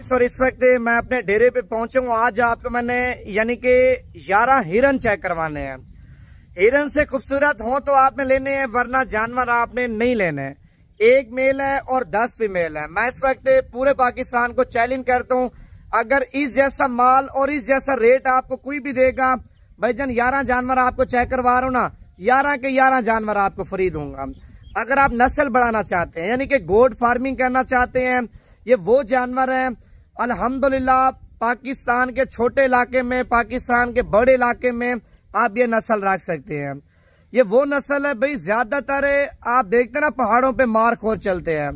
Sir इस वक्त मैं अपने डेरे पे पहुंचूंगा। आज आपको मैंने यानी कि 11 हिरन चेक करवाने हैं। हिरन से खूबसूरत हो तो आपने लेने हैं, वरना जानवर आपने नहीं लेने। एक मेल है और 10 फीमेल है। मैं इस वक्त पूरे पाकिस्तान को चैलेंज करता हूँ, अगर इस जैसा माल और इस जैसा रेट आपको कोई भी देगा, भाईजान 11 जानवर आपको चेक करवा रहा हूँ ना, 11 के 11 जानवर आपको फ्री दूंगा। अगर आप नस्ल बढ़ाना चाहते हैं यानी कि गोट फार्मिंग करना चाहते हैं, ये वो जानवर हैं अल्हम्दुलिल्लाह पाकिस्तान के छोटे इलाके में, पाकिस्तान के बड़े इलाके में आप ये नस्ल रख सकते हैं। ये वो नस्ल है भाई, ज्यादातर आप देखते हैं ना पहाड़ों पे मारखोर चलते हैं,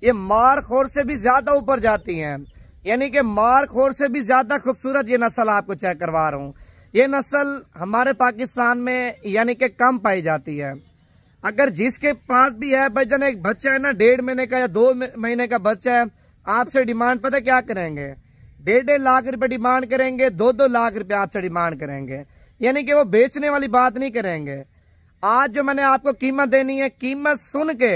ये मारखोर से भी ज्यादा ऊपर जाती हैं, यानी कि मारखोर से भी ज्यादा खूबसूरत ये नस्ल आपको चेक करवा रहा हूँ। ये नस्ल हमारे पाकिस्तान में यानी कि कम पाई जाती है। अगर जिसके पास भी है भाईजान एक बच्चा है ना 1.5 महीने का या 2 महीने का बच्चा है, आपसे डिमांड पता क्या करेंगे, 1.5 लाख रुपए डिमांड करेंगे, 2-2 लाख रुपए आपसे डिमांड करेंगे, यानी कि वो बेचने वाली बात नहीं करेंगे। आज जो मैंने आपको कीमत देनी है, कीमत सुन के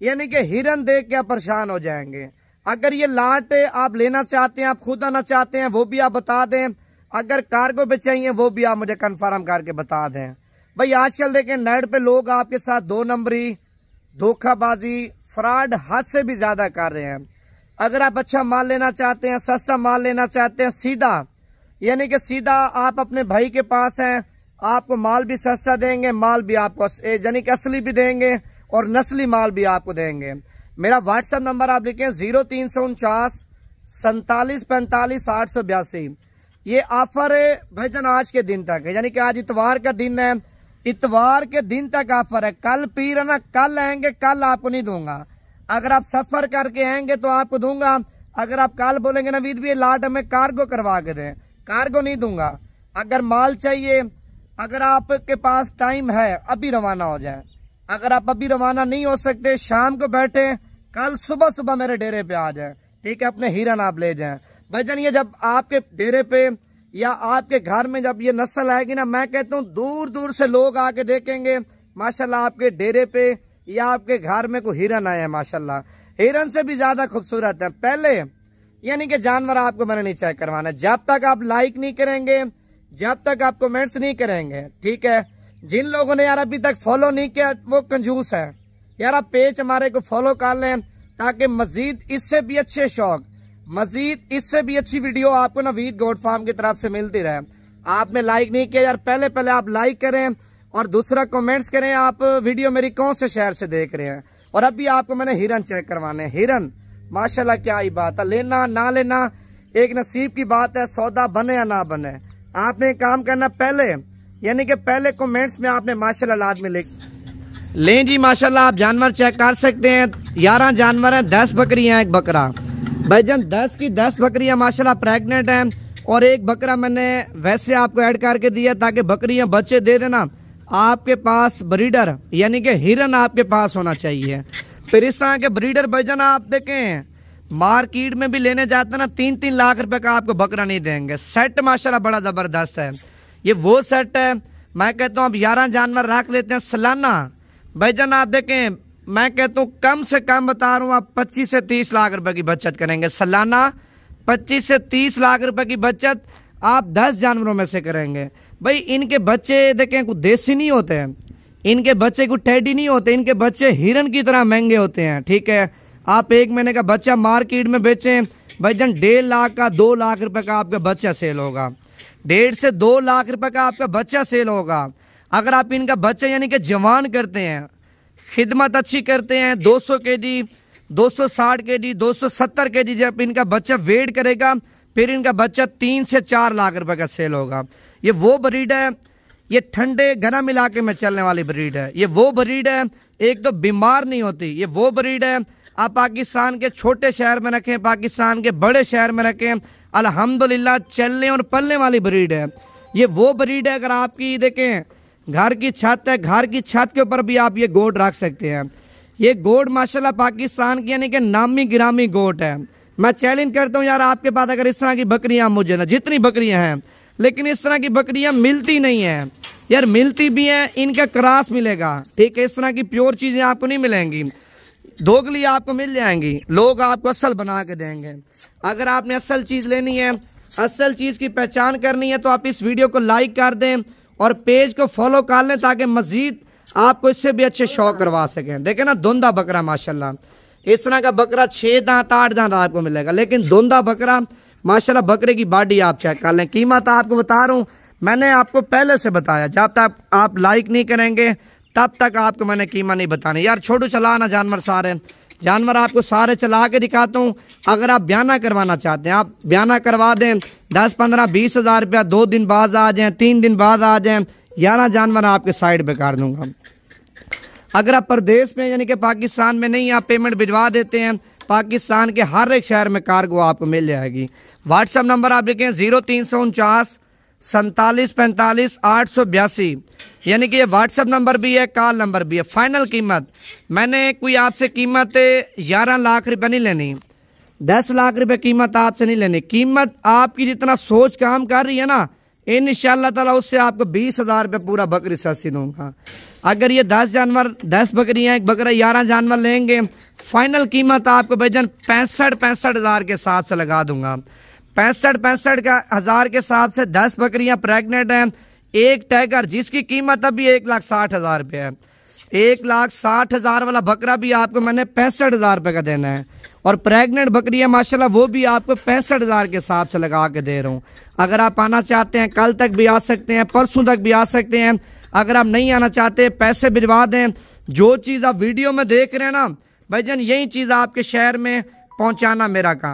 यानी कि हिरन देख के आप परेशान हो जाएंगे। अगर ये लाट आप लेना चाहते हैं, आप खुद आना चाहते हैं, वो भी आप बता दें। अगर कार्गो पे चाहिए वो भी आप मुझे कंफर्म करके बता दें। भाई आजकल देखें नेट पे लोग आपके साथ 2 नंबरी, धोखाबाजी, फ्रॉड हद से भी ज्यादा कर रहे हैं। अगर आप अच्छा माल लेना चाहते हैं, सस्ता माल लेना चाहते हैं, सीधा यानी कि सीधा आप अपने भाई के पास हैं, आपको माल भी सस्ता देंगे, माल भी आपको यानी कि असली भी देंगे और नस्ली माल भी आपको देंगे। मेरा व्हाट्सएप नंबर आप लिखें 0349 47 45 882। ये ऑफर भाईजान आज के दिन तक है, यानी कि आज इतवार का दिन है, इतवार के दिन तक ऑफर है। कल पीर है ना, कल आएंगे, कल आपको नहीं दूंगा। अगर आप सफर करके आएंगे तो आपको दूंगा। अगर आप कल बोलेंगे नवीद भी लाट हमें कार्गो करवा के दें, कार्गो नहीं दूंगा। अगर माल चाहिए, अगर आपके पास टाइम है अभी रवाना हो जाए। अगर आप अभी रवाना नहीं हो सकते, शाम को बैठे, कल सुबह सुबह मेरे डेरे पे आ जाए, ठीक है, अपने हिरन आप ले जाएं। भाईजान ये जब आपके डेरे पे या आपके घर में जब ये नस्ल आएगी ना, मैं कहता हूँ दूर दूर से लोग आके देखेंगे माशाल्लाह आपके डेरे पे या आपके घर में कोई हिरन आए हैं। माशाल्लाह हिरन से भी ज्यादा खूबसूरत है। पहले यानी कि जानवर आपको मैंने नहीं चेक करवाना, जब तक आप लाइक नहीं करेंगे, जब तक आप कमेंट्स नहीं करेंगे, ठीक है। जिन लोगों ने यार अभी तक फॉलो नहीं किया वो कंजूस है यार, आप पेज हमारे को फॉलो कर लें ताकि मजीद इससे भी अच्छे शौक, मजीद इससे भी अच्छी वीडियो आपको नवीद गोट फार्म की तरफ से मिलती रहे। आपने लाइक नहीं किया यार, पहले आप लाइक करें और दूसरा कमेंट्स करें आप वीडियो मेरी कौन से शहर से देख रहे हैं। और अभी आपको मैंने हिरन चेक करवाने, हिरन माशाल्लाह क्या ही बात है, लेना ना लेना एक नसीब की बात है, सौदा बने या ना बने। आपने एक काम करना, पहले यानी कि पहले कमेंट्स में आपने माशाल्लाह लाजमी लिख लें जी। माशाल्लाह आप जानवर चेक कर सकते हैं, 11 जानवर हैं, 10 बकरियां, एक बकरा। भाईजान 10 की 10 बकरियां माशाल्लाह प्रेग्नेंट हैं और एक बकरा मैंने वैसे आपको ऐड करके दिया ताकि बकरियां बच्चे दे देना। आपके पास ब्रीडर यानी कि हिरन आपके पास होना चाहिए। फिर इस तरह के ब्रीडर भाईजान आप देखें मार्केट में भी लेने जाते ना 3-3 लाख रुपए का आपको बकरा नहीं देंगे। सेट माशाल्लाह बड़ा जबरदस्त है, ये वो सेट है। मैं कहता हूँ आप 11 जानवर रख लेते हैं सालाना, भाईजान आप देखें मैं कहता हूँ कम से कम बता रहा हूँ आप 25 से 30 लाख रुपए की बचत करेंगे सालाना। 25 से 30 लाख रुपए की बचत आप 10 जानवरों में से करेंगे। भाई इनके बच्चे देखें कुछ देसी नहीं होते हैं, इनके बच्चे कुछ टेडी नहीं होते, इनके बच्चे हिरन की तरह महंगे होते हैं, ठीक है। आप 1 महीने का बच्चा मार्केट में बेचें भाईजान 1.5 लाख का 2 लाख रुपए का आपका बच्चा सेल होगा, 1.5 से 2 लाख रुपए का आपका बच्चा सेल होगा। अगर आप इनका बच्चा यानी कि जवान करते हैं, खिदमत अच्छी करते हैं, 200 केजी, 260 केजी, 270 केजी जब इनका बच्चा वेट करेगा, फिर इनका बच्चा 3 से 4 लाख रुपए का सेल होगा। ये वो ब्रीड है, ये ठंडे गर्म इलाके में चलने वाली ब्रीड है, ये वो ब्रीड है, एक तो बीमार नहीं होती, ये वो ब्रीड है आप पाकिस्तान के छोटे शहर में रखें, पाकिस्तान के बड़े शहर में रखें, अल्हम्दुलिल्लाह चलने और पलने वाली ब्रीड है। ये वो ब्रीड है, अगर आपकी देखें घर की छत है, घर की छत के ऊपर भी आप ये गोट रख सकते हैं। ये गोट माशाल्लाह पाकिस्तान की यानी कि नामी गिरामी गोट है। मैं चैलेंज करता हूँ यार आपके पास अगर इस तरह की बकरियां, मुझे ना जितनी बकरियां हैं, लेकिन इस तरह की बकरियां मिलती नहीं है यार, मिलती भी हैं इनका क्रॉस मिलेगा, ठीक है, इस तरह की प्योर चीजें आपको नहीं मिलेंगी। दोगली आपको मिल जाएंगी, लोग आपको असल बना के देंगे। अगर आपने असल चीज लेनी है, असल चीज की पहचान करनी है, तो आप इस वीडियो को लाइक कर दें और पेज को फॉलो कर लें, ताकि मजीद आपको इससे भी अच्छे शौक करवा सकें। देखें ना, धुंधा बकरा माशाल्लाह, इस तरह का बकरा 6 दांत 8 दांत आपको मिलेगा, लेकिन धुंधा बकरा माशाल्लाह। बकरे की बॉडी आप चेक कर लें। कीमत आपको बता रहा हूँ, मैंने आपको पहले से बताया, जब तक आप लाइक नहीं करेंगे तब तक आपको मैंने कीमत नहीं बतानी। यार छोटू चला ना जानवर, सारे जानवर आपको सारे चला के दिखाता हूँ। अगर आप बयाना करवाना चाहते हैं, आप बयाना करवा दें, 10, 15, 20 हज़ार रुपया 2 दिन बाद आ जाएं, 3 दिन बाद आ जाएं, 11 जानवर आपके साइड पे कर दूंगा। अगर आप प्रदेश में यानी कि पाकिस्तान में नहीं, आप पेमेंट भिजवा देते हैं, पाकिस्तान के हर एक शहर में कार्गो आपको मिल जाएगी। व्हाट्सएप नंबर आप लिखें 0349 47 45 882, यानी कि ये व्हाट्सएप नंबर भी है, कॉल नंबर भी है। फाइनल कीमत मैंने कोई आपसे कीमत 11 लाख रुपए नहीं लेनी, 10 लाख रुपए कीमत आपसे नहीं लेनी। कीमत आपकी जितना सोच काम कर रही है ना, इंशाअल्लाह ताला उससे आपको 20 हज़ार रुपये पूरा बकरी सस्ती दूंगा। अगर ये 10 जानवर, 10 बकरियां, एक बकरा 11 जानवर लेंगे, फाइनल कीमत आपको भाईजान 65 हज़ार के साथ से लगा दूंगा। 65 हज़ार के साथ से 10 बकरियां प्रेग्नेंट हैं, एक टाइगर जिसकी कीमत अभी 1,60,000 रुपये है। 1,60,000 वाला बकरा भी आपको मैंने 65 हज़ार रुपये का देना है, और प्रेग्नेंट बकरियां माशाल्लाह वो भी आपको 65 हज़ार के हिसाब से लगा के दे रहा हूँ। अगर आप आना चाहते हैं, कल तक भी आ सकते हैं, परसों तक भी आ सकते हैं। अगर आप नहीं आना चाहते, पैसे भिजवा दें। जो चीज़ आप वीडियो में देख रहे हैं ना भाईजान, यही चीज़ आपके शहर में पहुँचाना मेरा काम।